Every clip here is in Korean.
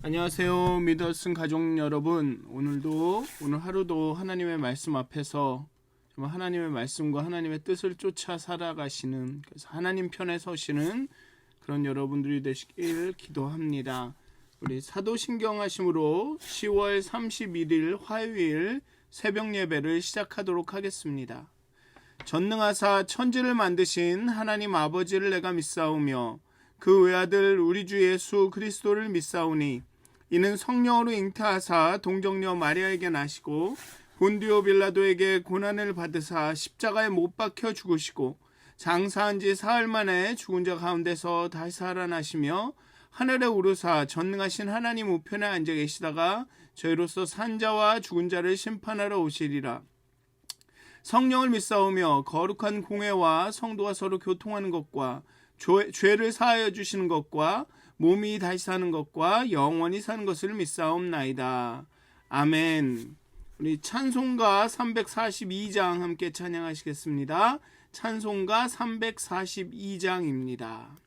안녕하세요. 믿었은 가족 여러분. 오늘 하루도 하나님의 말씀 앞에서 정말 하나님의 말씀과 하나님의 뜻을 쫓아 살아가시는, 그래서 하나님 편에 서시는 그런 여러분들이 되시길 기도합니다. 우리 사도신경하심으로 10월 31일 화요일 새벽 예배를 시작하도록 하겠습니다. 전능하사 천지를 만드신 하나님 아버지를 내가 믿사오며 그 외아들 우리 주 예수 그리스도를 믿사오니 이는 성령으로 잉태하사 동정녀 마리아에게 나시고 본디오 빌라도에게 고난을 받으사 십자가에 못 박혀 죽으시고 장사한 지 사흘 만에 죽은 자 가운데서 다시 살아나시며 하늘에 오르사 전능하신 하나님 우편에 앉아 계시다가 저희로서 산 자와 죽은 자를 심판하러 오시리라. 성령을 믿사오며 거룩한 공회와 성도가 서로 교통하는 것과 죄를 사하여 주시는 것과 몸이 다시 사는 것과 영원히 사는 것을 믿사옵나이다. 아멘. 우리 찬송가 342장 함께 찬양하시겠습니다. 찬송가 342장입니다.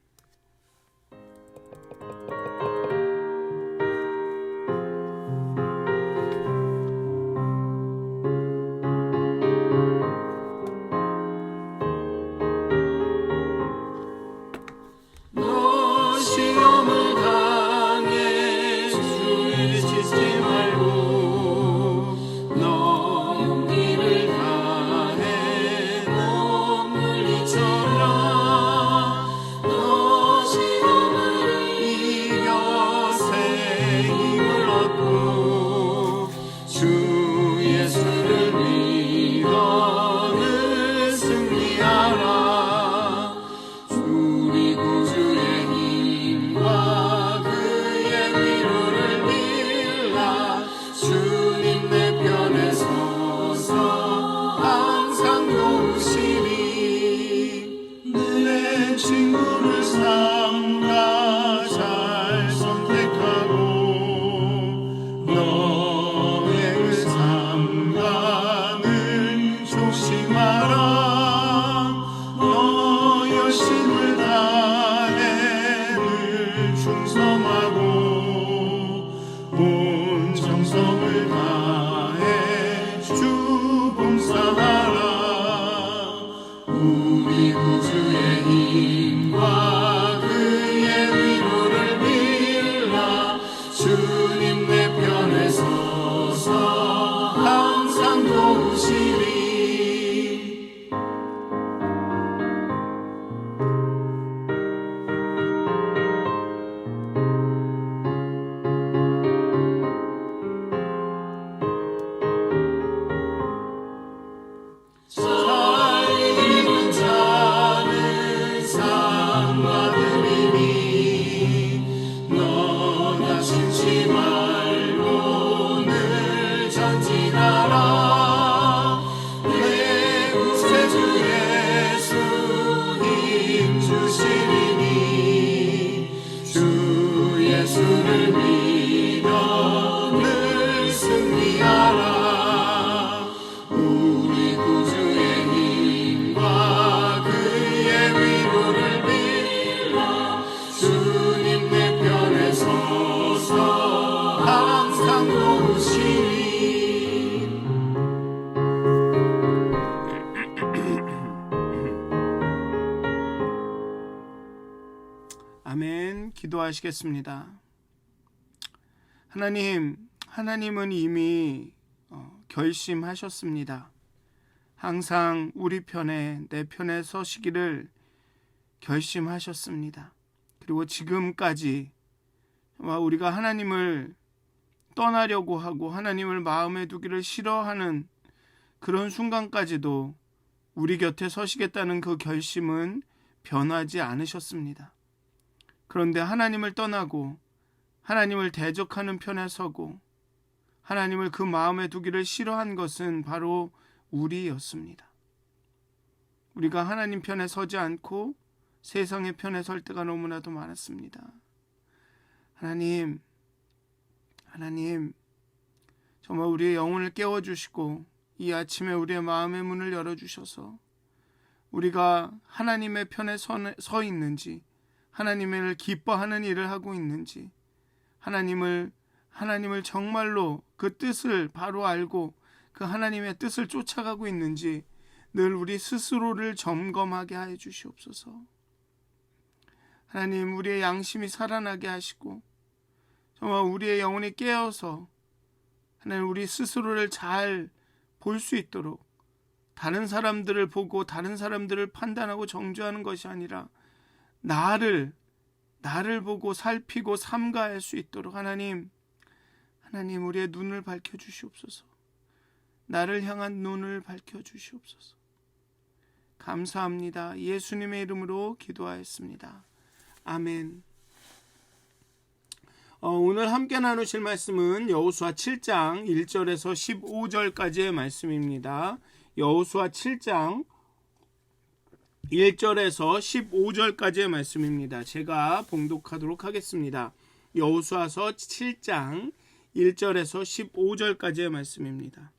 아멘. 기도하시겠습니다. 하나님은 이미 결심하셨습니다. 항상 우리 편에, 내 편에 서시기를 결심하셨습니다. 그리고 지금까지 우리가 하나님을 떠나려고 하고 하나님을 마음에 두기를 싫어하는 그런 순간까지도 우리 곁에 서시겠다는 그 결심은 변하지 않으셨습니다. 그런데 하나님을 떠나고 하나님을 대적하는 편에 서고 하나님을 그 마음에 두기를 싫어한 것은 바로 우리였습니다. 우리가 하나님 편에 서지 않고 세상의 편에 설 때가 너무나도 많았습니다. 하나님, 정말 우리의 영혼을 깨워주시고 이 아침에 우리의 마음의 문을 열어주셔서 우리가 하나님의 편에 서 있는지, 하나님을 기뻐하는 일을 하고 있는지, 하나님을 정말로 그 뜻을 바로 알고 그 하나님의 뜻을 쫓아가고 있는지 늘 우리 스스로를 점검하게 해 주시옵소서. 하나님, 우리의 양심이 살아나게 하시고 정말 우리의 영혼이 깨어서 하나님, 우리 스스로를 잘 볼 수 있도록, 다른 사람들을 보고 다른 사람들을 판단하고 정죄하는 것이 아니라 나를 보고 살피고 삼가할 수 있도록 하나님 우리의 눈을 밝혀주시옵소서. 나를 향한 눈을 밝혀주시옵소서. 감사합니다. 예수님의 이름으로 기도하였습니다. 아멘. 오늘 함께 나누실 말씀은 여호수아 7장 1절에서 15절까지의 말씀입니다. 여호수아 7장 1절에서 15절까지의 말씀입니다. 제가 봉독하도록 하겠습니다. 여호수아서 7장 1절에서 15절까지의 말씀입니다.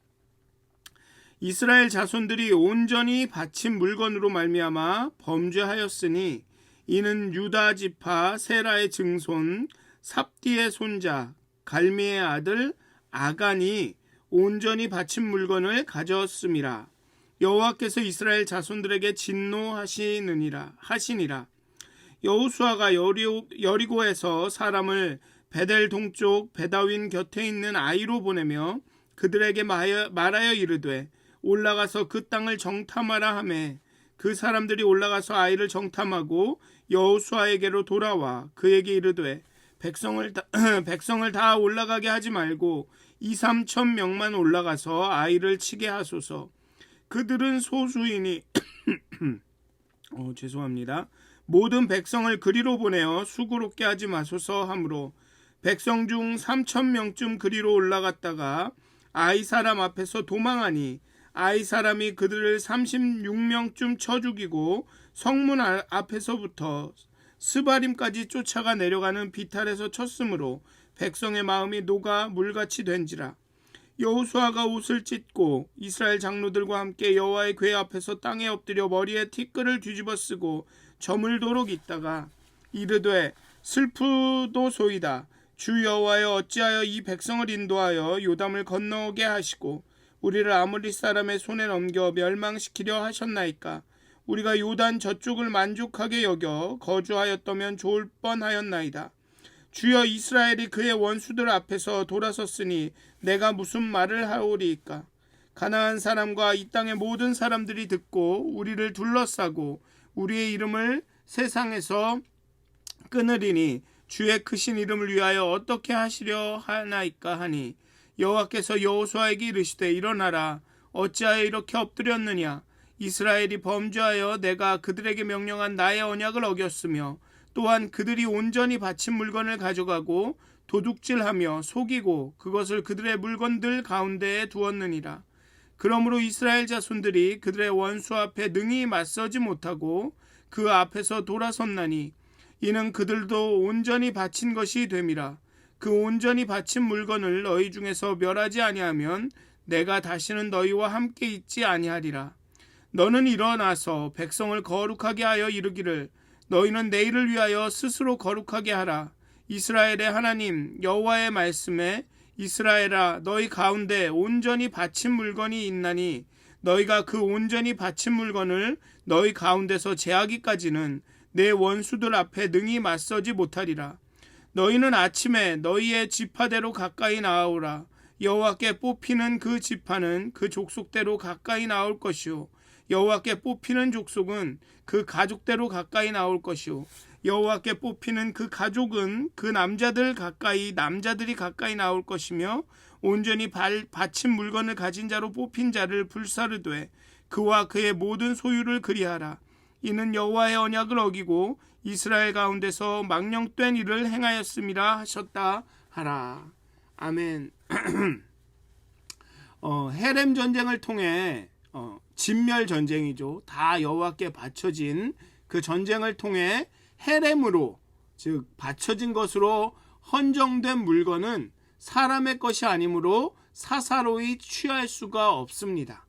이스라엘 자손들이 온전히 바친 물건으로 말미암아 범죄하였으니 이는 유다 지파 세라의 증손 삽디의 손자 갈미의 아들 아간이 온전히 바친 물건을 가져왔음이라. 여호와께서 이스라엘 자손들에게 진노하시니라. 여호수아가 여리고에서 사람을 베델 동쪽 베다윈 곁에 있는 아이로 보내며 그들에게 말하여 이르되 올라가서 그 땅을 정탐하라 하매 그 사람들이 올라가서 아이를 정탐하고 여호수아에게로 돌아와 그에게 이르되 백성을 다 올라가게 하지 말고 2-3천 명만 올라가서 아이를 치게 하소서. 그들은 소수이니 죄송합니다. 모든 백성을 그리로 보내어 수고롭게 하지 마소서 하므로 백성 중 3천 명쯤 그리로 올라갔다가 아이 사람 앞에서 도망하니 아이 사람이 그들을 36명쯤 쳐 죽이고 성문 앞에서부터 스바림까지 쫓아가 내려가는 비탈에서 쳤으므로 백성의 마음이 녹아 물같이 된지라. 여호수아가 옷을 찢고 이스라엘 장로들과 함께 여호와의 궤 앞에서 땅에 엎드려 머리에 티끌을 뒤집어 쓰고 저물도록 있다가 이르되 슬프도소이다. 주 여호와여 어찌하여 이 백성을 인도하여 요담을 건너오게 하시고 우리를 아모리 사람의 손에 넘겨 멸망시키려 하셨나이까. 우리가 요단 저쪽을 만족하게 여겨 거주하였다면 좋을 뻔하였나이다. 주여 이스라엘이 그의 원수들 앞에서 돌아섰으니 내가 무슨 말을 하오리이까. 가나안 사람과 이 땅의 모든 사람들이 듣고 우리를 둘러싸고 우리의 이름을 세상에서 끊으리니 주의 크신 이름을 위하여 어떻게 하시려 하나이까 하니 여호와께서 여호수아에게 이르시되 일어나라. 어찌하여 이렇게 엎드렸느냐. 이스라엘이 범죄하여 내가 그들에게 명령한 나의 언약을 어겼으며 또한 그들이 온전히 바친 물건을 가져가고 도둑질하며 속이고 그것을 그들의 물건들 가운데에 두었느니라. 그러므로 이스라엘 자손들이 그들의 원수 앞에 능히 맞서지 못하고 그 앞에서 돌아섰나니 이는 그들도 온전히 바친 것이 됨이라. 그 온전히 바친 물건을 너희 중에서 멸하지 아니하면 내가 다시는 너희와 함께 있지 아니하리라. 너는 일어나서 백성을 거룩하게 하여 이르기를 너희는 내일을 위하여 스스로 거룩하게 하라. 이스라엘의 하나님 여호와의 말씀에 이스라엘아 너희 가운데 온전히 바친 물건이 있나니 너희가 그 온전히 바친 물건을 너희 가운데서 제하기까지는 내 원수들 앞에 능히 맞서지 못하리라. 너희는 아침에 너희의 지파대로 가까이 나아오라. 여호와께 뽑히는 그 지파는 그 족속대로 가까이 나올 것이요 여호와께 뽑히는 족속은 그 가족대로 가까이 나올 것이요 여호와께 뽑히는 그 가족은 그 남자들이 가까이 나올 것이며 온전히 바친 물건을 가진 자로 뽑힌 자를 불사르되 그와 그의 모든 소유를 그리하라. 이는 여호와의 언약을 어기고 이스라엘 가운데서 망령된 일을 행하였음이라 하셨다 하라. 아멘. 헤렘 전쟁을 통해 진멸 전쟁이죠. 다 여호와께 바쳐진 그 전쟁을 통해 헤렘으로 즉 바쳐진 것으로 헌정된 물건은 사람의 것이 아니므로 사사로이 취할 수가 없습니다.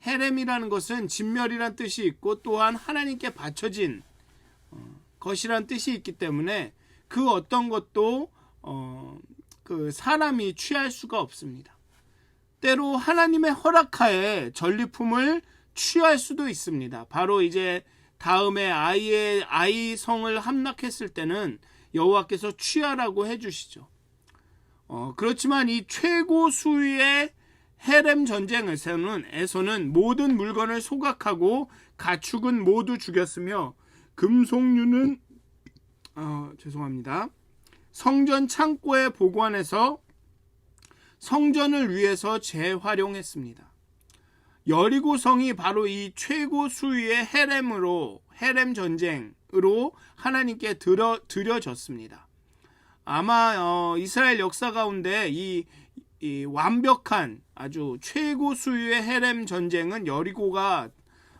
헤렘이라는 것은 진멸이란 뜻이 있고 또한 하나님께 바쳐진 것이란 뜻이 있기 때문에 그 어떤 것도 그 사람이 취할 수가 없습니다. 때로 하나님의 허락하에 전리품을 취할 수도 있습니다. 바로 이제 다음에 아이 성을 함락했을 때는 여호와께서 취하라고 해주시죠. 그렇지만 이 최고 수위의 헤렘 전쟁에서는 모든 물건을 소각하고 가축은 모두 죽였으며 금속류는 성전 창고에 보관해서 성전을 위해서 재활용했습니다. 여리고성이 바로 이 최고 수위의 헤렘 전쟁으로 하나님께 드려졌습니다. 아마 이스라엘 역사 가운데 이 완벽한 아주 최고 수위의 헤렘 전쟁은 여리고가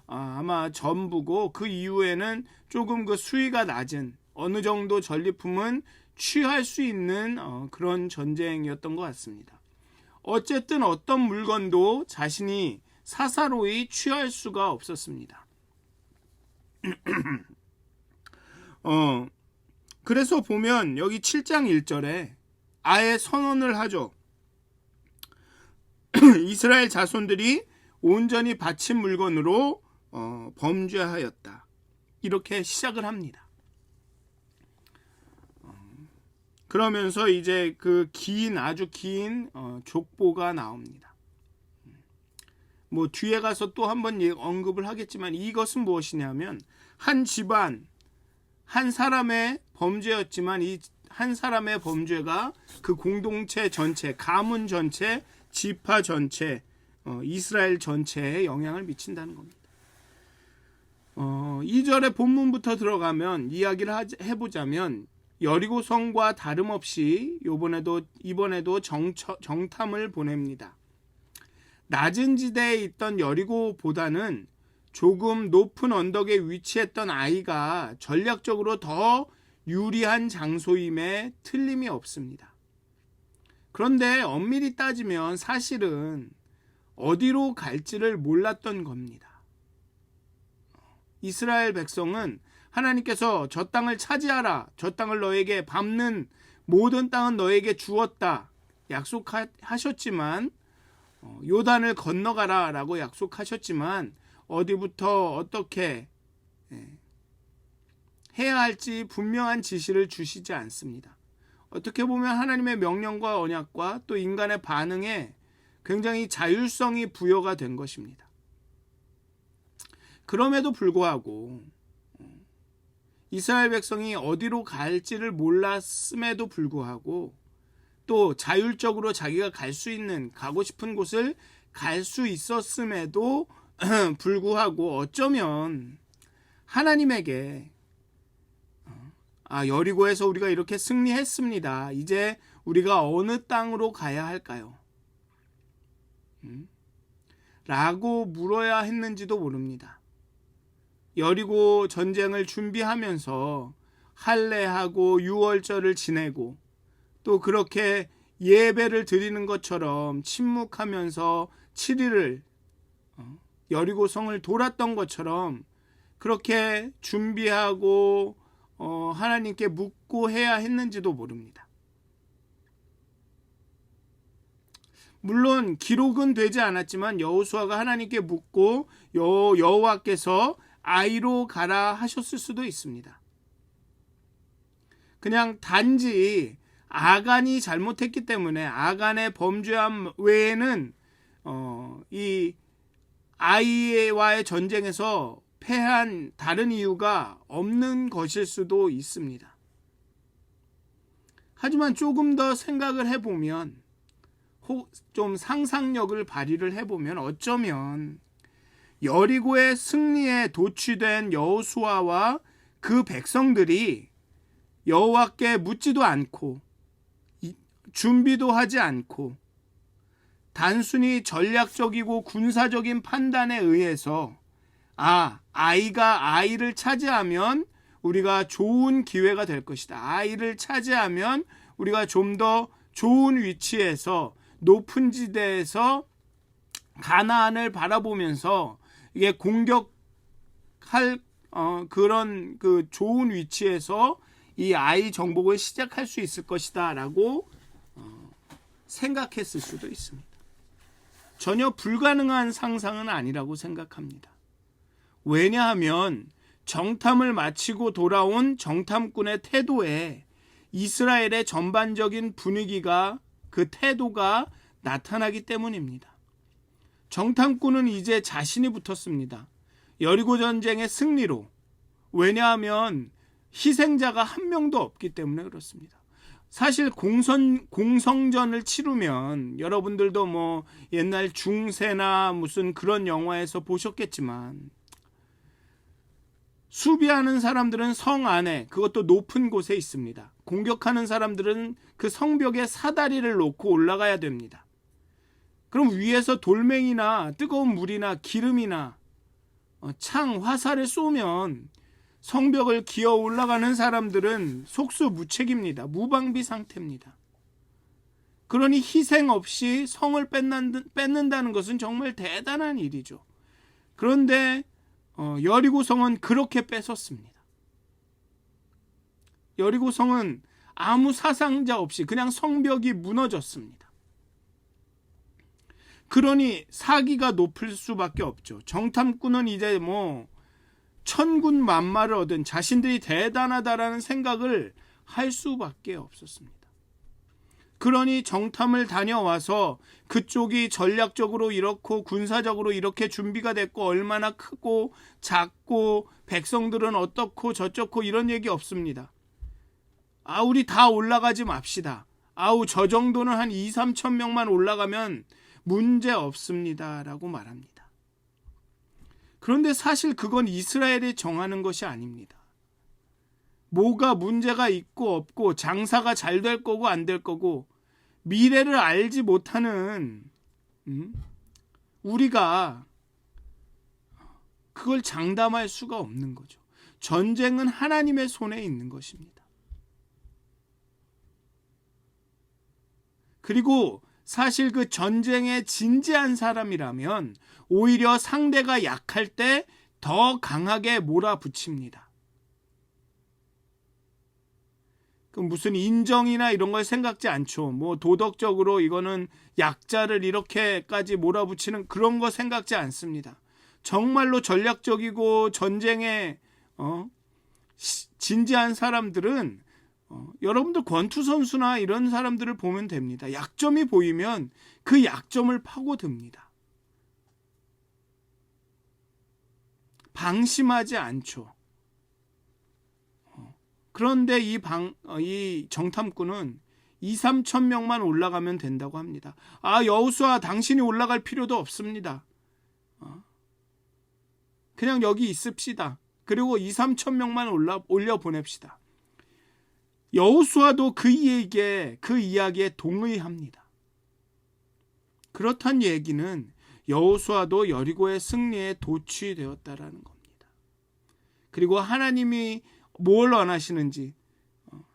아마 전부고, 그 이후에는 조금 그 수위가 낮은 어느 정도 전리품은 취할 수 있는 그런 전쟁이었던 것 같습니다. 어쨌든 어떤 물건도 자신이 사사로이 취할 수가 없었습니다. 그래서 보면 여기 7장 1절에 아예 선언을 하죠. 이스라엘 자손들이 온전히 바친 물건으로 범죄하였다. 이렇게 시작을 합니다. 그러면서 이제 그 아주 긴 족보가 나옵니다. 뒤에 가서 또 한번 언급을 하겠지만, 이것은 무엇이냐면 한 집안 한 사람의 범죄였지만, 이 한 사람의 범죄가 그 공동체 전체, 가문 전체, 지파 전체, 이스라엘 전체에 영향을 미친다는 겁니다. 2절의 본문부터 들어가면 이야기를 해보자면, 여리고성과 다름없이 이번에도 정탐을 보냅니다. 낮은 지대에 있던 여리고보다는 조금 높은 언덕에 위치했던 아이가 전략적으로 더 유리한 장소임에 틀림이 없습니다. 그런데 엄밀히 따지면 사실은 어디로 갈지를 몰랐던 겁니다. 이스라엘 백성은 하나님께서 저 땅을 차지하라, 저 땅을 너에게 밟는 모든 땅은 너에게 주었다 약속하셨지만, 요단을 건너가라 라고 약속하셨지만, 어디부터 어떻게 해야 할지 분명한 지시를 주시지 않습니다. 어떻게 보면 하나님의 명령과 언약과 또 인간의 반응에 굉장히 자율성이 부여가 된 것입니다. 그럼에도 불구하고 이스라엘 백성이 어디로 갈지를 몰랐음에도 불구하고, 또 자율적으로 자기가 가고 싶은 곳을 갈 수 있었음에도 불구하고 어쩌면 하나님에게 여리고에서 우리가 이렇게 승리했습니다. 이제 우리가 어느 땅으로 가야 할까요? 라고 물어야 했는지도 모릅니다. 여리고 전쟁을 준비하면서 할례하고 유월절을 지내고, 또 그렇게 예배를 드리는 것처럼 침묵하면서 7일을 여리고성을 돌았던 것처럼 그렇게 준비하고 하나님께 묻고 해야 했는지도 모릅니다. 물론 기록은 되지 않았지만 여호수아가 하나님께 묻고 여호와께서 아이로 가라 하셨을 수도 있습니다. 그냥 단지 아간이 잘못했기 때문에, 아간의 범죄함 외에는 이 아이와의 전쟁에서 패한 다른 이유가 없는 것일 수도 있습니다. 하지만 조금 더 생각을 해보면, 좀 상상력을 발휘를 해보면, 어쩌면 여리고의 승리에 도취된 여호수아와 그 백성들이 여호와께 묻지도 않고 준비도 하지 않고 단순히 전략적이고 군사적인 판단에 의해서 아이를 차지하면 우리가 좋은 기회가 될 것이다, 아이를 차지하면 우리가 좀 더 좋은 위치에서 높은 지대에서 가나안을 바라보면서 이게 공격할 그런 그 좋은 위치에서 이 아이 정복을 시작할 수 있을 것이다 라고 생각했을 수도 있습니다. 전혀 불가능한 상상은 아니라고 생각합니다. 왜냐하면 정탐을 마치고 돌아온 정탐꾼의 태도에 이스라엘의 전반적인 분위기가, 그 태도가 나타나기 때문입니다. 정탐꾼은 이제 자신이 붙었습니다. 여리고 전쟁의 승리로. 왜냐하면 희생자가 한 명도 없기 때문에 그렇습니다. 사실 공성전을 치르면 여러분들도 뭐 옛날 중세나 무슨 그런 영화에서 보셨겠지만 수비하는 사람들은 성 안에, 그것도 높은 곳에 있습니다. 공격하는 사람들은 그 성벽에 사다리를 놓고 올라가야 됩니다. 그럼 위에서 돌멩이나 뜨거운 물이나 기름이나 창, 화살을 쏘면 성벽을 기어 올라가는 사람들은 속수무책입니다. 무방비 상태입니다. 그러니 희생 없이 성을 뺏는다는 것은 정말 대단한 일이죠. 그런데 여리고성은 그렇게 뺏었습니다. 여리고성은 아무 사상자 없이 그냥 성벽이 무너졌습니다. 그러니 사기가 높을 수밖에 없죠. 정탐꾼은 이제 뭐 천군 만마를 얻은 자신들이 대단하다라는 생각을 할 수밖에 없었습니다. 그러니 정탐을 다녀와서 그쪽이 전략적으로 이렇고 군사적으로 이렇게 준비가 됐고 얼마나 크고 작고 백성들은 어떻고 저쩌고 이런 얘기 없습니다. 우리 다 올라가지 맙시다. 저 정도는 한 2-3천 명만 올라가면 문제 없습니다 라고 말합니다. 그런데 사실 그건 이스라엘이 정하는 것이 아닙니다. 뭐가 문제가 있고 없고 장사가 잘 될 거고 안 될 거고 미래를 알지 못하는 우리가 그걸 장담할 수가 없는 거죠. 전쟁은 하나님의 손에 있는 것입니다. 그리고 사실 그 전쟁에 진지한 사람이라면 오히려 상대가 약할 때 더 강하게 몰아붙입니다. 무슨 인정이나 이런 걸 생각지 않죠. 뭐 도덕적으로 이거는 약자를 이렇게까지 몰아붙이는 그런 거 생각지 않습니다. 정말로 전략적이고 전쟁에 진지한 사람들은 여러분들 권투 선수나 이런 사람들을 보면 됩니다. 약점이 보이면 그 약점을 파고듭니다. 방심하지 않죠. 그런데 이 정탐꾼은 2-3천 명만 올라가면 된다고 합니다. 여호수아 당신이 올라갈 필요도 없습니다. 그냥 여기 있읍시다. 그리고 2-3천 명만 올려 보냅시다. 여호수아도 그 이야기에 동의합니다. 그렇단 얘기는 여호수아도 여리고의 승리에 도취되었다라는 겁니다. 그리고 하나님이 뭘 원하시는지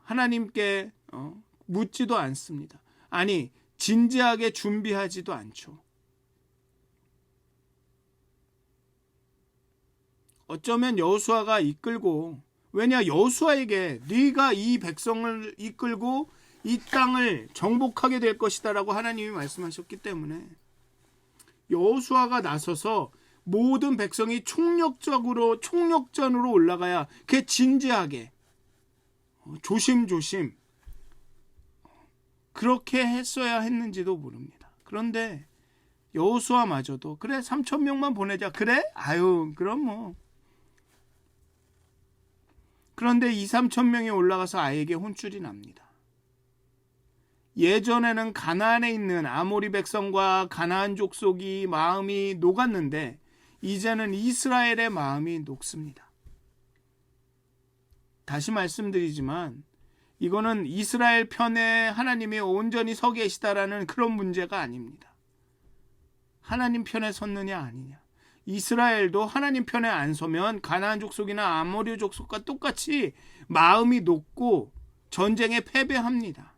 하나님께 묻지도 않습니다. 아니, 진지하게 준비하지도 않죠. 어쩌면 여호수아가 이끌고, 왜냐 여호수아에게 네가 이 백성을 이끌고 이 땅을 정복하게 될 것이다라고 하나님이 말씀하셨기 때문에 여호수아가 나서서 모든 백성이 총력전으로 올라가야 그게 진지하게 조심조심 그렇게 했어야 했는지도 모릅니다. 그런데 여호수아마저도 그래 3천 명만 보내자. 그래? 그럼 뭐. 그런데 2-3천 명이 올라가서 아이에게 혼쭐이 납니다. 예전에는 가나안에 있는 아모리 백성과 가나안 족속이 마음이 녹았는데 이제는 이스라엘의 마음이 녹습니다. 다시 말씀드리지만 이거는 이스라엘 편에 하나님이 온전히 서 계시다라는 그런 문제가 아닙니다. 하나님 편에 섰느냐 아니냐. 이스라엘도 하나님 편에 안 서면 가나안 족속이나 아모리 족속과 똑같이 마음이 녹고 전쟁에 패배합니다.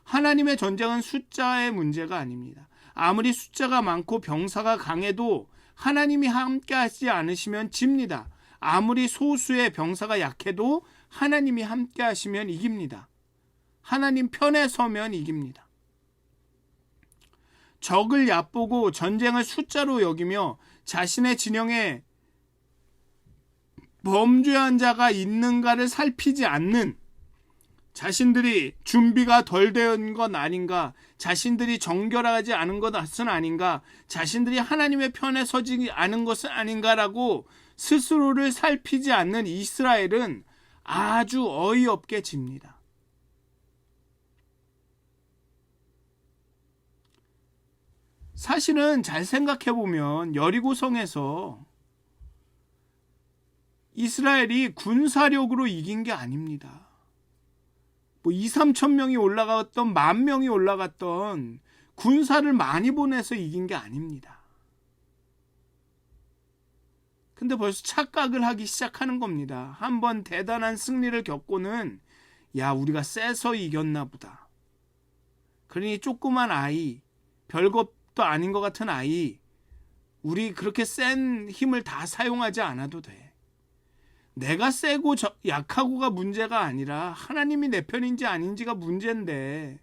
하나님의 전쟁은 숫자의 문제가 아닙니다. 아무리 숫자가 많고 병사가 강해도 하나님이 함께 하지 않으시면 집니다. 아무리 소수의 병사가 약해도 하나님이 함께 하시면 이깁니다. 하나님 편에 서면 이깁니다. 적을 얕보고 전쟁을 숫자로 여기며 자신의 진영에 범죄한 자가 있는가를 살피지 않는, 자신들이 준비가 덜 된 건 아닌가, 자신들이 정결하지 않은 것은 아닌가, 자신들이 하나님의 편에 서지 않은 것은 아닌가라고 스스로를 살피지 않는 이스라엘은 아주 어이없게 집니다. 사실은 잘 생각해보면 여리고성에서 이스라엘이 군사력으로 이긴 게 아닙니다. 2, 3천 명이 올라갔던, 10,000명이 올라갔던, 군사를 많이 보내서 이긴 게 아닙니다. 근데 벌써 착각을 하기 시작하는 겁니다. 한번 대단한 승리를 겪고는 야, 우리가 세서 이겼나 보다. 그러니 조그만 아이, 별것도 아닌 것 같은 아이, 우리 그렇게 센 힘을 다 사용하지 않아도 돼. 내가 세고 약하고가 문제가 아니라 하나님이 내 편인지 아닌지가 문제인데,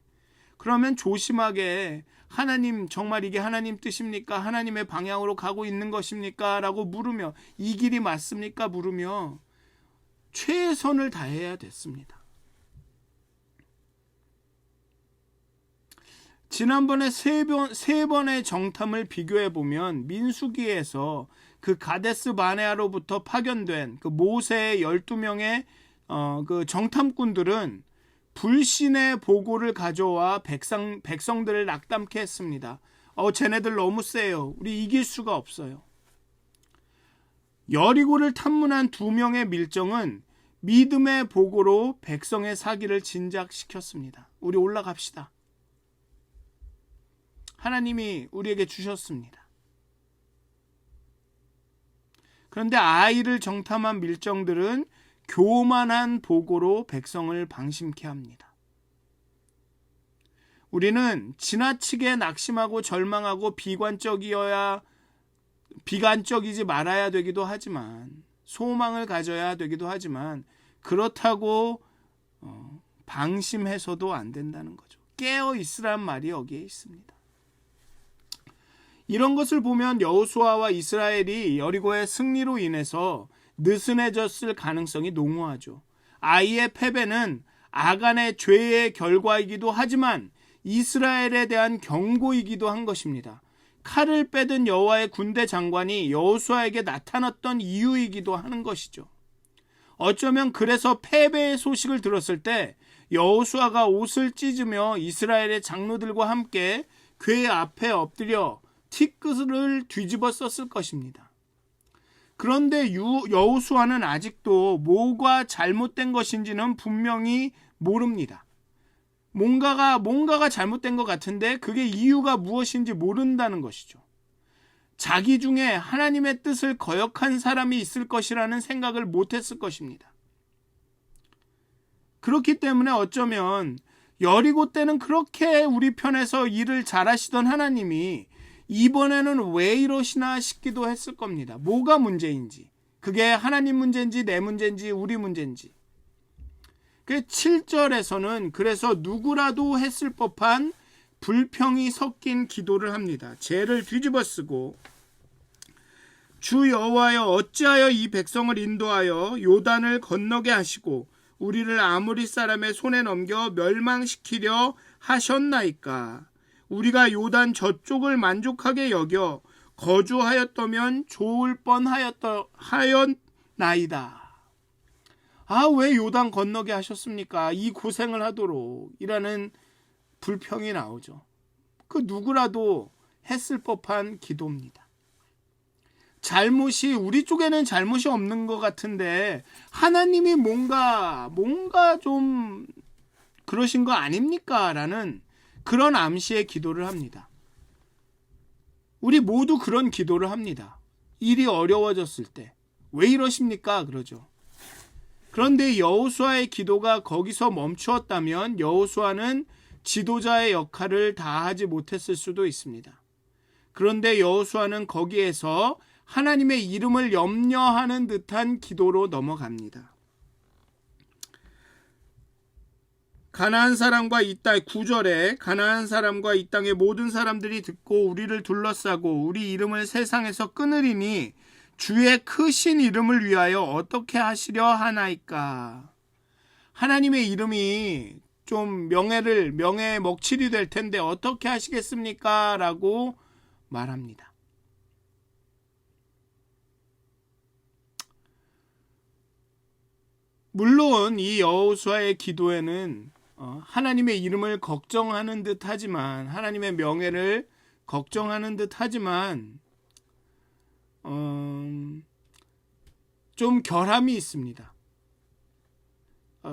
그러면 조심하게 하나님, 정말 이게 하나님 뜻입니까? 하나님의 방향으로 가고 있는 것입니까? 라고 물으며, 이 길이 맞습니까? 물으며 최선을 다해야 됐습니다. 지난번에 세 번의 정탐을 비교해보면 민수기에서 그 가데스 바네아로부터 파견된 그 모세의 12명의 그 정탐꾼들은 불신의 보고를 가져와 백성들을 낙담케 했습니다. 쟤네들 너무 세요. 우리 이길 수가 없어요. 여리고를 탐문한 2명의 밀정은 믿음의 보고로 백성의 사기를 진작시켰습니다. 우리 올라갑시다. 하나님이 우리에게 주셨습니다. 그런데 아이를 정탐한 밀정들은 교만한 보고로 백성을 방심케 합니다. 우리는 지나치게 낙심하고 절망하고 비관적이지 말아야 되기도 하지만, 소망을 가져야 되기도 하지만, 그렇다고 방심해서도 안 된다는 거죠. 깨어 있으란 말이 여기에 있습니다. 이런 것을 보면 여호수아와 이스라엘이 여리고의 승리로 인해서 느슨해졌을 가능성이 농후하죠. 아이의 패배는 아간의 죄의 결과이기도 하지만 이스라엘에 대한 경고이기도 한 것입니다. 칼을 빼든 여호와의 군대 장관이 여호수아에게 나타났던 이유이기도 하는 것이죠. 어쩌면 그래서 패배의 소식을 들었을 때 여호수아가 옷을 찢으며 이스라엘의 장로들과 함께 궤 앞에 엎드려 티끝을 뒤집어 썼을 것입니다. 그런데 여호수아는 아직도 뭐가 잘못된 것인지는 분명히 모릅니다. 뭔가가 잘못된 것 같은데 그게 이유가 무엇인지 모른다는 것이죠. 자기 중에 하나님의 뜻을 거역한 사람이 있을 것이라는 생각을 못했을 것입니다. 그렇기 때문에 어쩌면 여리고 때는 그렇게 우리 편에서 일을 잘하시던 하나님이 이번에는 왜 이러시나 싶기도 했을 겁니다. 뭐가 문제인지, 그게 하나님 문제인지 내 문제인지 우리 문제인지. 그 7절에서는 그래서 누구라도 했을 법한 불평이 섞인 기도를 합니다. 죄를 뒤집어 쓰고 주 여호와여, 어찌하여 이 백성을 인도하여 요단을 건너게 하시고 우리를 아모리 사람의 손에 넘겨 멸망시키려 하셨나이까. 우리가 요단 저쪽을 만족하게 여겨 거주하였다면 좋을 뻔하였나이다. 왜 요단 건너게 하셨습니까? 이 고생을 하도록, 이라는 불평이 나오죠. 그 누구라도 했을 법한 기도입니다. 우리 쪽에는 잘못이 없는 것 같은데 하나님이 뭔가 좀 그러신 거 아닙니까? 라는 그런 암시의 기도를 합니다. 우리 모두 그런 기도를 합니다. 일이 어려워졌을 때 왜 이러십니까? 그러죠. 그런데 여호수아의 기도가 거기서 멈추었다면 여호수아는 지도자의 역할을 다하지 못했을 수도 있습니다. 그런데 여호수아는 거기에서 하나님의 이름을 염려하는 듯한 기도로 넘어갑니다. 가나안 사람과 이 땅 9절에 가나안 사람과 이 땅의 모든 사람들이 듣고 우리를 둘러싸고 우리 이름을 세상에서 끊으리니 주의 크신 이름을 위하여 어떻게 하시려 하나이까. 하나님의 이름이 좀 명예의 먹칠이 될 텐데 어떻게 하시겠습니까? 라고 말합니다. 물론 이 여호수아의 기도에는 하나님의 이름을 걱정하는 듯 하지만, 하나님의 명예를 걱정하는 듯 하지만 좀 결함이 있습니다.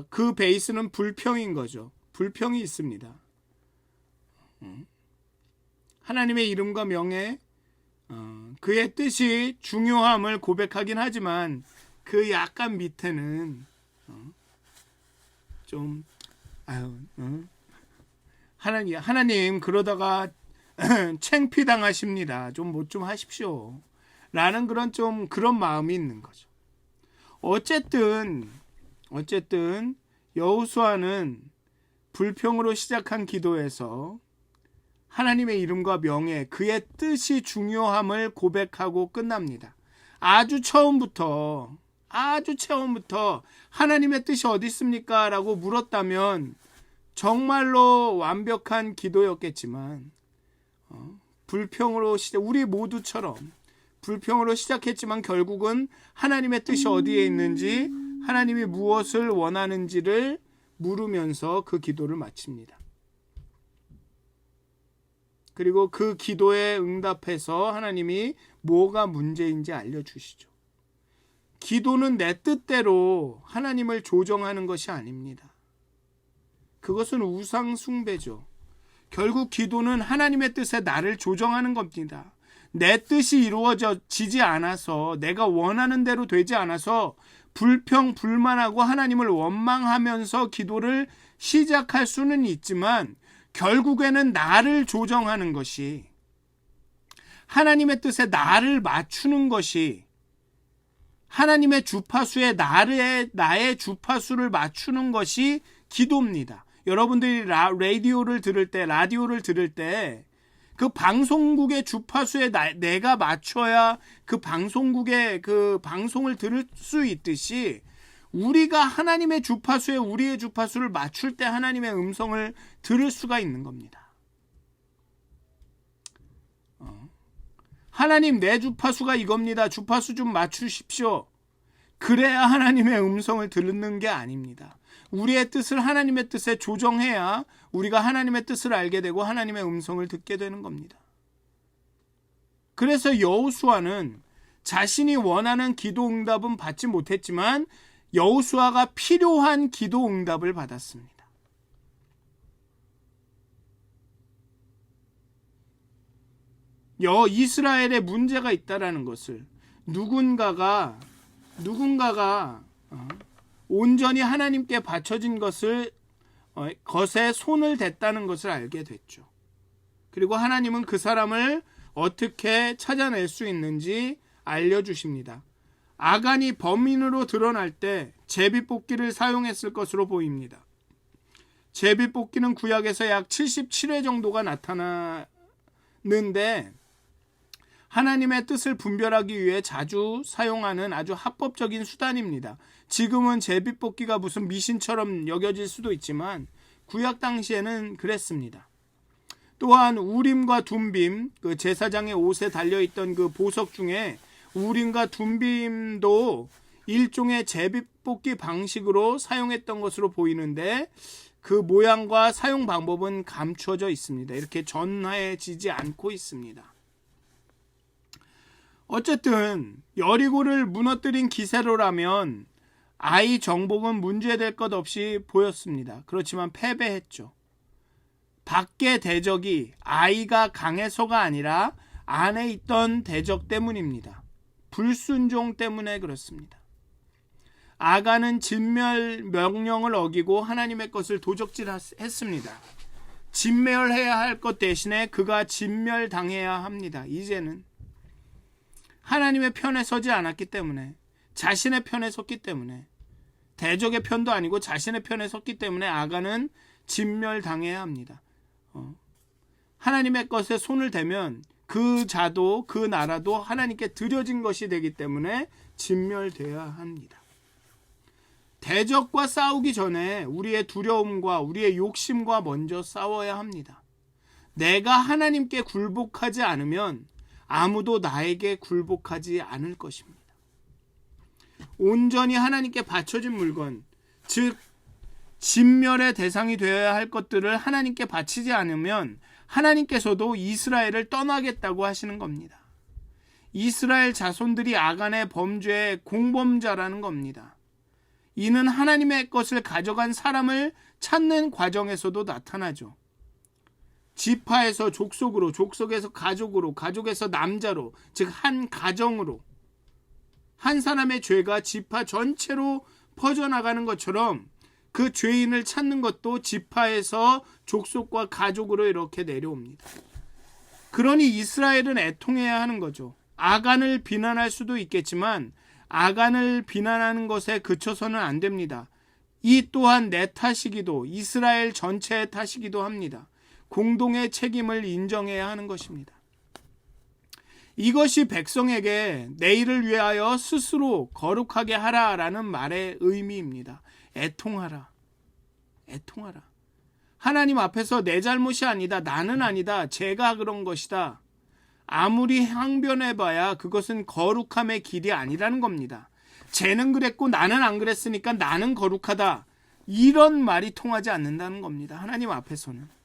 그 베이스는 불평인 거죠. 불평이 있습니다. 하나님의 이름과 명예, 그의 뜻이 중요함을 고백하긴 하지만 그 약간 밑에는 좀 하나님 그러다가 창피당하십니다. 좀 뭐 좀 하십시오. 라는 그런 마음이 있는 거죠. 어쨌든 여호수아는 불평으로 시작한 기도에서 하나님의 이름과 명예, 그의 뜻이 중요함을 고백하고 끝납니다. 아주 처음부터 하나님의 뜻이 어디 있습니까? 라고 물었다면 정말로 완벽한 기도였겠지만 불평으로 우리 모두처럼 불평으로 시작했지만 결국은 하나님의 뜻이 어디에 있는지, 하나님이 무엇을 원하는지를 물으면서 그 기도를 마칩니다. 그리고 그 기도에 응답해서 하나님이 뭐가 문제인지 알려주시죠. 기도는 내 뜻대로 하나님을 조정하는 것이 아닙니다. 그것은 우상 숭배죠. 결국 기도는 하나님의 뜻에 나를 조정하는 겁니다. 내 뜻이 이루어지지 않아서, 내가 원하는 대로 되지 않아서 불평, 불만하고 하나님을 원망하면서 기도를 시작할 수는 있지만 결국에는 나를 조정하는 것이, 하나님의 뜻에 나를 맞추는 것이, 하나님의 주파수에 나의 주파수를 맞추는 것이 기도입니다. 여러분들이 라디오를 들을 때 그 방송국의 주파수에 내가 맞춰야 그 방송국의 그 방송을 들을 수 있듯이, 우리가 하나님의 주파수에 우리의 주파수를 맞출 때 하나님의 음성을 들을 수가 있는 겁니다. 하나님, 내 주파수가 이겁니다. 주파수 좀 맞추십시오. 그래야 하나님의 음성을 듣는 게 아닙니다. 우리의 뜻을 하나님의 뜻에 조정해야 우리가 하나님의 뜻을 알게 되고 하나님의 음성을 듣게 되는 겁니다. 그래서 여호수아는 자신이 원하는 기도 응답은 받지 못했지만 여호수아가 필요한 기도 응답을 받았습니다. 이스라엘에 문제가 있다라는 것을, 누군가가 온전히 하나님께 바쳐진 것에 손을 댔다는 것을 알게 됐죠. 그리고 하나님은 그 사람을 어떻게 찾아낼 수 있는지 알려주십니다. 아간이 범인으로 드러날 때 제비뽑기를 사용했을 것으로 보입니다. 제비뽑기는 구약에서 약 77회 정도가 나타나는데 하나님의 뜻을 분별하기 위해 자주 사용하는 아주 합법적인 수단입니다. 지금은 제비뽑기가 무슨 미신처럼 여겨질 수도 있지만 구약 당시에는 그랬습니다. 또한 우림과 둠빔, 그 제사장의 옷에 달려있던 그 보석 중에 우림과 둠빔도 일종의 제비뽑기 방식으로 사용했던 것으로 보이는데 그 모양과 사용 방법은 감춰져 있습니다. 이렇게 전해지지 않고 있습니다. 어쨌든 여리고를 무너뜨린 기세로라면 아이 정복은 문제될 것 없이 보였습니다. 그렇지만 패배했죠. 밖의 대적이 아이가 강해서가 아니라 안에 있던 대적 때문입니다. 불순종 때문에 그렇습니다. 아간은 진멸 명령을 어기고 하나님의 것을 도적질했습니다. 진멸해야 할 것 대신에 그가 진멸당해야 합니다. 이제는 하나님의 편에 서지 않았기 때문에, 자신의 편에 섰기 때문에 대적의 편도 아니고 자신의 편에 섰기 때문에 아간은 진멸당해야 합니다. 하나님의 것에 손을 대면 그 자도 그 나라도 하나님께 드려진 것이 되기 때문에 진멸되어야 합니다. 대적과 싸우기 전에 우리의 두려움과 우리의 욕심과 먼저 싸워야 합니다. 내가 하나님께 굴복하지 않으면 아무도 나에게 굴복하지 않을 것입니다. 온전히 하나님께 바쳐진 물건, 즉 진멸의 대상이 되어야 할 것들을 하나님께 바치지 않으면 하나님께서도 이스라엘을 떠나겠다고 하시는 겁니다. 이스라엘 자손들이 아간의 범죄의 공범자라는 겁니다. 이는 하나님의 것을 가져간 사람을 찾는 과정에서도 나타나죠. 지파에서 족속으로, 족속에서 가족으로, 가족에서 남자로, 즉 한 가정으로 한 사람의 죄가 지파 전체로 퍼져나가는 것처럼 그 죄인을 찾는 것도 지파에서 족속과 가족으로 이렇게 내려옵니다. 그러니 이스라엘은 애통해야 하는 거죠. 아간을 비난할 수도 있겠지만 아간을 비난하는 것에 그쳐서는 안 됩니다. 이 또한 내 탓이기도 이스라엘 전체의 탓이기도 합니다. 공동의 책임을 인정해야 하는 것입니다. 이것이 백성에게 내일을 위하여 스스로 거룩하게 하라라는 말의 의미입니다. 애통하라. 애통하라. 하나님 앞에서 내 잘못이 아니다. 나는 아니다. 제가 그런 것이다. 아무리 항변해봐야 그것은 거룩함의 길이 아니라는 겁니다. 쟤는 그랬고 나는 안 그랬으니까 나는 거룩하다. 이런 말이 통하지 않는다는 겁니다. 하나님 앞에서는.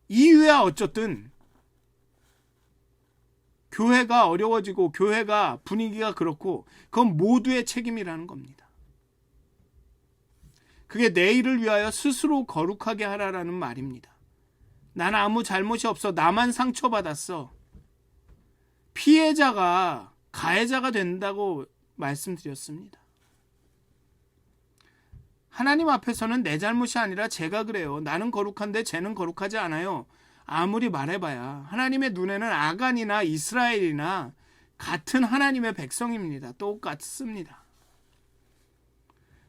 이유야 어쨌든 교회가 어려워지고 교회가 분위기가 그렇고 그건 모두의 책임이라는 겁니다. 그게 내일을 위하여 스스로 거룩하게 하라라는 말입니다. 난 아무 잘못이 없어. 나만 상처받았어. 피해자가 가해자가 된다고 말씀드렸습니다. 하나님 앞에서는 내 잘못이 아니라 제가 그래요. 나는 거룩한데 쟤는 거룩하지 않아요. 아무리 말해봐야 하나님의 눈에는 아간이나 이스라엘이나 같은 하나님의 백성입니다. 똑같습니다.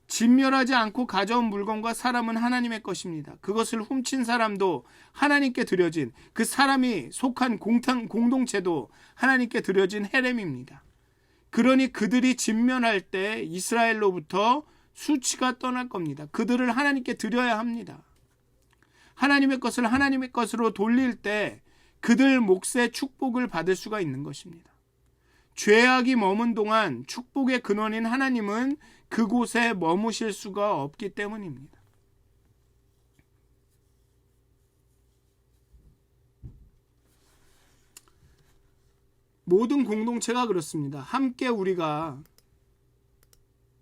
진멸하지 않고 가져온 물건과 사람은 하나님의 것입니다. 그것을 훔친 사람도 하나님께 드려진, 그 사람이 속한 공동체도 하나님께 드려진 헤렘입니다. 그러니 그들이 진멸할 때 이스라엘로부터 수치가 떠날 겁니다. 그들을 하나님께 드려야 합니다. 하나님의 것을 하나님의 것으로 돌릴 때 그들 몫의 축복을 받을 수가 있는 것입니다. 죄악이 머문 동안 축복의 근원인 하나님은 그곳에 머무실 수가 없기 때문입니다. 모든 공동체가 그렇습니다. 함께 우리가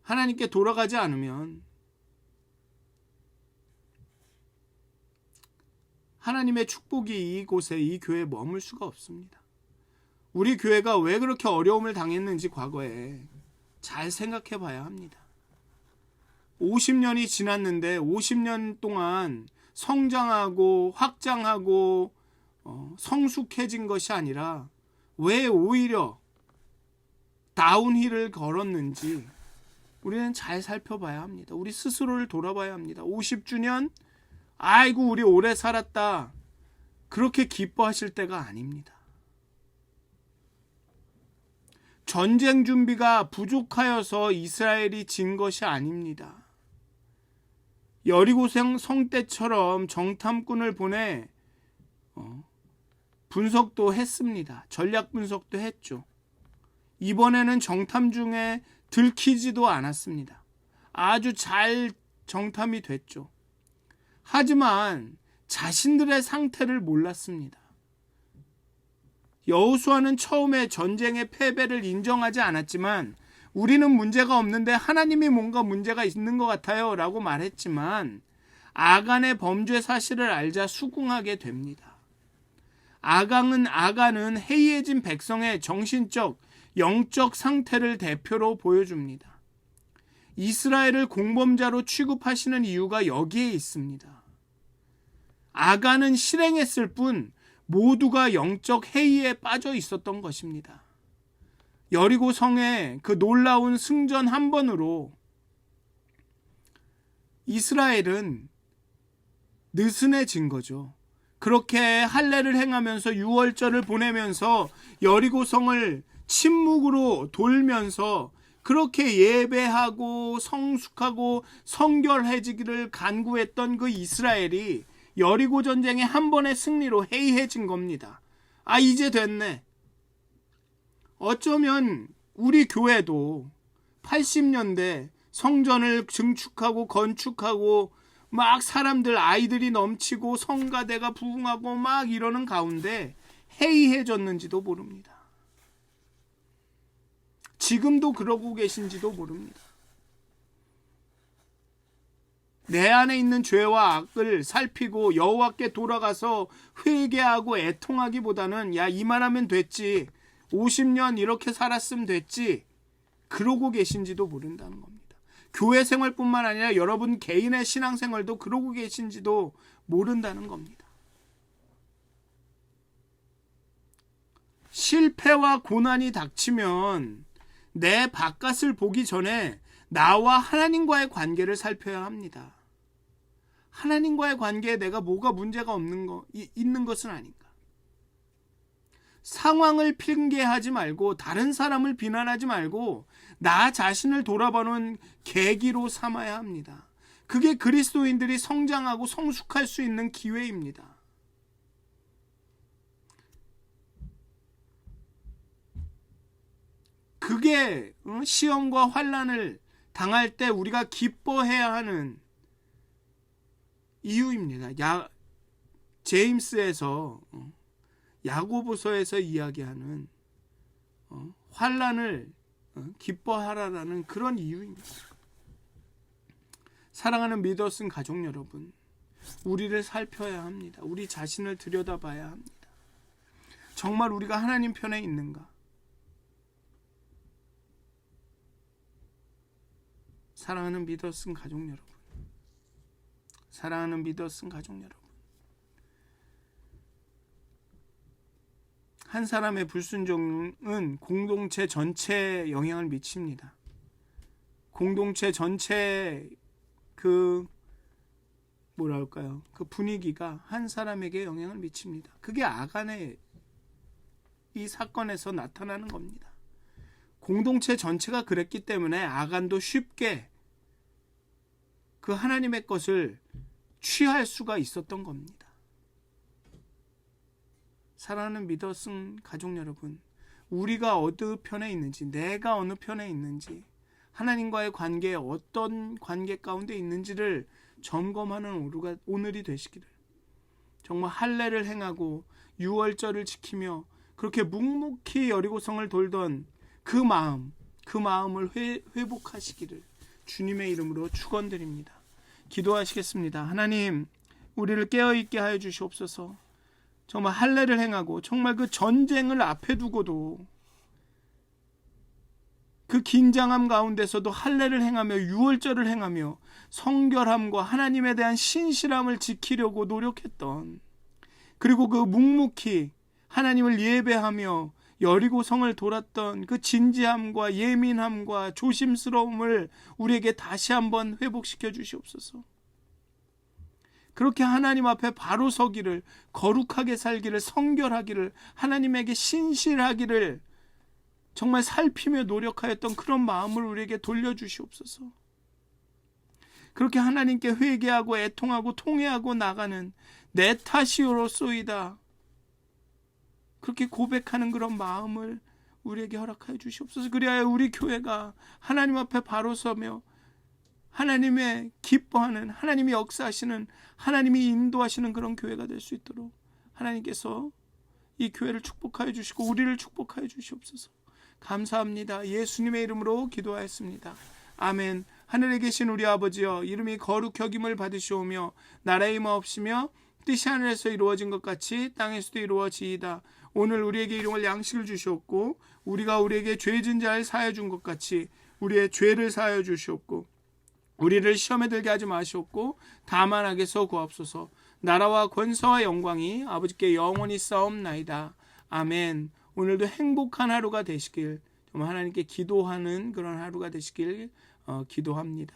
하나님께 돌아가지 않으면 하나님의 축복이 이곳에 이 교회에 머물 수가 없습니다. 우리 교회가 왜 그렇게 어려움을 당했는지 과거에 잘 생각해 봐야 합니다. 50년이 지났는데 50년 동안 성장하고 확장하고 성숙해진 것이 아니라 왜 오히려 다운힐을 걸었는지 우리는 잘 살펴봐야 합니다. 우리 스스로를 돌아봐야 합니다. 50주년? 아이고 우리 오래 살았다. 그렇게 기뻐하실 때가 아닙니다. 전쟁 준비가 부족하여서 이스라엘이 진 것이 아닙니다. 여리고 성 때처럼 정탐꾼을 보내 분석도 했습니다. 전략 분석도 했죠. 이번에는 정탐 중에 들키지도 않았습니다. 아주 잘 정탐이 됐죠. 하지만 자신들의 상태를 몰랐습니다. 여호수아는 처음에 전쟁의 패배를 인정하지 않았지만 우리는 문제가 없는데 하나님이 뭔가 문제가 있는 것 같아요 라고 말했지만 아간의 범죄 사실을 알자 수긍하게 됩니다. 아간은 해이해진 백성의 정신적, 영적 상태를 대표로 보여줍니다. 이스라엘을 공범자로 취급하시는 이유가 여기에 있습니다. 아간은 실행했을 뿐 모두가 영적 해이에 빠져 있었던 것입니다. 여리고 성의 그 놀라운 승전 한 번으로 이스라엘은 느슨해진 거죠. 그렇게 할례를 행하면서 유월절을 보내면서 여리고성을 침묵으로 돌면서 그렇게 예배하고 성숙하고 성결해지기를 간구했던 그 이스라엘이 여리고 전쟁의 한 번의 승리로 해이해진 겁니다. 아, 이제 됐네. 어쩌면 우리 교회도 80년대 성전을 증축하고 건축하고 막 사람들 아이들이 넘치고 성가대가 부흥하고 막 이러는 가운데 해이해졌는지도 모릅니다. 지금도 그러고 계신지도 모릅니다. 내 안에 있는 죄와 악을 살피고 여호와께 돌아가서 회개하고 애통하기보다는 야, 이만하면 됐지, 50년 이렇게 살았으면 됐지, 그러고 계신지도 모른다는 겁니다. 교회 생활뿐만 아니라 여러분 개인의 신앙생활도 그러고 계신지도 모른다는 겁니다. 실패와 고난이 닥치면 내 바깥을 보기 전에 나와 하나님과의 관계를 살펴야 합니다. 하나님과의 관계에 내가 뭐가 문제가 있는 것은 아닌가. 상황을 핑계하지 말고 다른 사람을 비난하지 말고 나 자신을 돌아보는 계기로 삼아야 합니다. 그게 그리스도인들이 성장하고 성숙할 수 있는 기회입니다. 그게 시험과 환난을 당할 때 우리가 기뻐해야 하는 이유입니다. 제임스에서 야고보서에서 이야기하는 환난을 기뻐하라라는 그런 이유입니다. 사랑하는 믿어쓴 가족 여러분, 우리를 살펴야 합니다. 우리 자신을 들여다봐야 합니다. 정말 우리가 하나님 편에 있는가? 사랑하는 믿어쓴 가족 여러분, 사랑하는 믿어쓴 가족 여러분, 한 사람의 불순종은 공동체 전체에 영향을 미칩니다. 공동체 전체의 그 분위기가 한 사람에게 영향을 미칩니다. 그게 아간의 이 사건에서 나타나는 겁니다. 공동체 전체가 그랬기 때문에 아간도 쉽게 그 하나님의 것을 취할 수가 있었던 겁니다. 사랑하는 믿어쓴 가족 여러분, 우리가 어느 편에 있는지, 내가 어느 편에 있는지, 하나님과의 관계에 어떤 관계 가운데 있는지를 점검하는 오늘이 되시기를, 정말 할례를 행하고 유월절을 지키며 그렇게 묵묵히 여리고성을 돌던 그 마음을 회복하시기를 주님의 이름으로 축원드립니다. 기도하시겠습니다. 하나님, 우리를 깨어있게 하여 주시옵소서. 정말 할례를 행하고 정말 그 전쟁을 앞에 두고도 그 긴장함 가운데서도 할례를 행하며 유월절을 행하며 성결함과 하나님에 대한 신실함을 지키려고 노력했던, 그리고 그 묵묵히 하나님을 예배하며 여리고성을 돌았던 그 진지함과 예민함과 조심스러움을 우리에게 다시 한번 회복시켜 주시옵소서. 그렇게 하나님 앞에 바로 서기를, 거룩하게 살기를, 성결하기를, 하나님에게 신실하기를 정말 살피며 노력하였던 그런 마음을 우리에게 돌려주시옵소서. 그렇게 하나님께 회개하고 애통하고 통회하고 나가는 내 탓이오로소이다, 그렇게 고백하는 그런 마음을 우리에게 허락하여 주시옵소서. 그리하여 우리 교회가 하나님 앞에 바로 서며 하나님의 기뻐하는, 하나님이 역사하시는, 하나님이 인도하시는 그런 교회가 될 수 있도록 하나님께서 이 교회를 축복하여 주시고 우리를 축복하여 주시옵소서. 감사합니다. 예수님의 이름으로 기도하였습니다. 아멘. 하늘에 계신 우리 아버지여, 이름이 거룩히 여김을 받으시오며 나라의 임하옵시며 뜻이 하늘에서 이루어진 것 같이 땅에서도 이루어지이다. 오늘 우리에게 일용할 양식을 주시옵고 우리가 우리에게 죄진 자를 사하여 준 것 같이 우리의 죄를 사하여 주시옵고 우리를 시험에 들게 하지 마시옵고 다만 악에서 구하옵소서. 나라와 권세와 영광이 아버지께 영원히 싸움나이다. 아멘. 오늘도 행복한 하루가 되시길 하나님께 기도하는 그런 하루가 되시길 기도합니다.